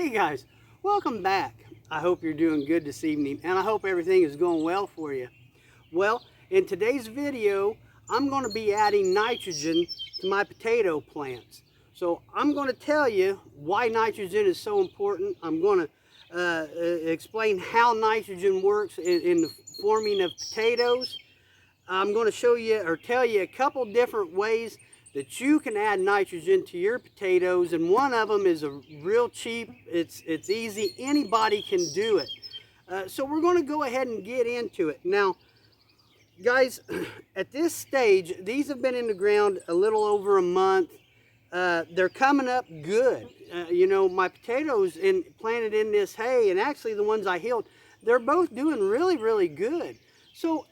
Hey guys, welcome back. I hope you're doing good this evening and I hope everything is going well for you. Well, in today's video, I'm going to be adding nitrogen to my potato plants. So I'm going to tell you why nitrogen is so important. I'm going to explain how nitrogen works in the forming of potatoes. I'm going to show you or tell you a couple different ways that you can add nitrogen to your potatoes, and one of them is a real cheap, it's easy, anybody can do it. So we're going to go ahead and get into it. Now guys, at this stage, these have been in the ground a little over a month. They're coming up good. You know, my potatoes planted in this hay, and actually the ones I healed, they're both doing really good. So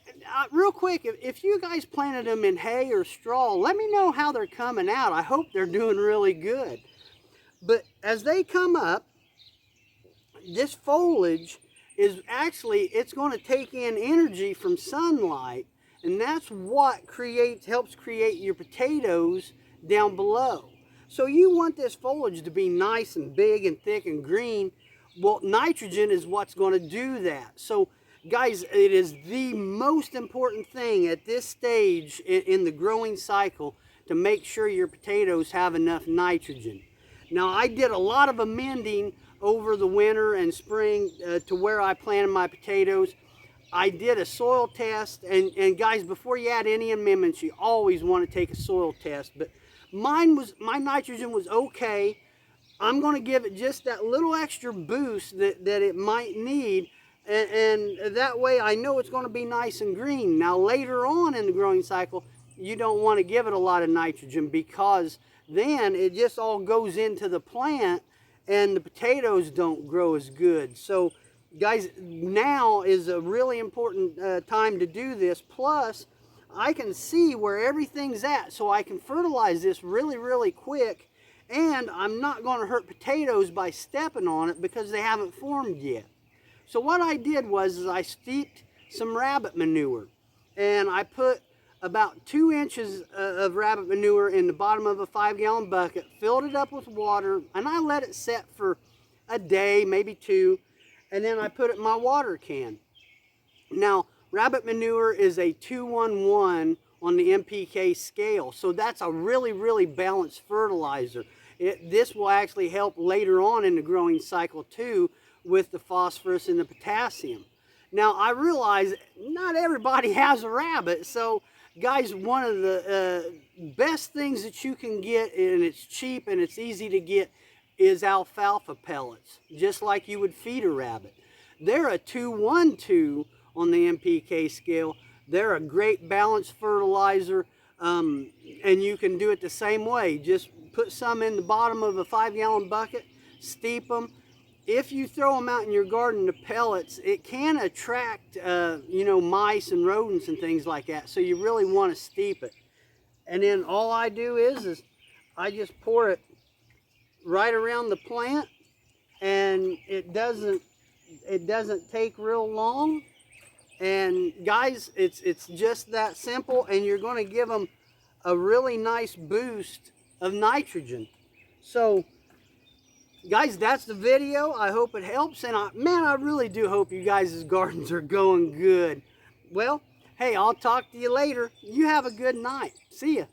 real quick, if you guys planted them in hay or straw, let me know how they're coming out. I hope they're doing really good. But as they come up, this foliage is actually, it's going to take in energy from sunlight, and that's what helps create your potatoes down below. So you want this foliage to be nice and big and thick and green. Well, nitrogen is what's going to do that. So guys, it is the most important thing at this stage in the growing cycle to make sure your potatoes have enough nitrogen. Now, I did a lot of amending over the winter and spring to where I planted my potatoes. I did a soil test, and guys, before you add any amendments, you always want to take a soil test. But my nitrogen was okay. I'm going to give it just that little extra boost that it might need. And that way I know it's going to be nice and green. Now later on in the growing cycle, you don't want to give it a lot of nitrogen, because then it just all goes into the plant and the potatoes don't grow as good. So guys, now is a really important time to do this. Plus, I can see where everything's at, so I can fertilize this really quick, and I'm not going to hurt potatoes by stepping on it because they haven't formed yet. So what I did was I steeped some rabbit manure, and I put about 2 inches of rabbit manure in the bottom of a 5-gallon bucket, filled it up with water, and I let it set for a day, maybe 2, and then I put it in my water can. Now, rabbit manure is a 2-1-1 on the NPK scale, so that's a really balanced fertilizer. This will actually help later on in the growing cycle too, with the phosphorus and the potassium. Now, I realize not everybody has a rabbit, so guys, one of the best things that you can get, and it's cheap and it's easy to get, is alfalfa pellets, just like you would feed a rabbit. They're a 2-1-2 on the NPK scale. They're a great balanced fertilizer, and you can do it the same way. Just put some in the bottom of a 5-gallon bucket, steep them. If you throw them out in your garden, the pellets, it can attract, you know, mice and rodents and things like that. So you really want to steep it. And then all I do is I just pour it right around the plant, and it doesn't take real long. And guys, it's just that simple, and you're going to give them a really nice boost of nitrogen. So guys, that's the video. I hope it helps, and man, I really do hope you guys' gardens are going good. Well, hey, I'll talk to you later. You have a good night. See ya.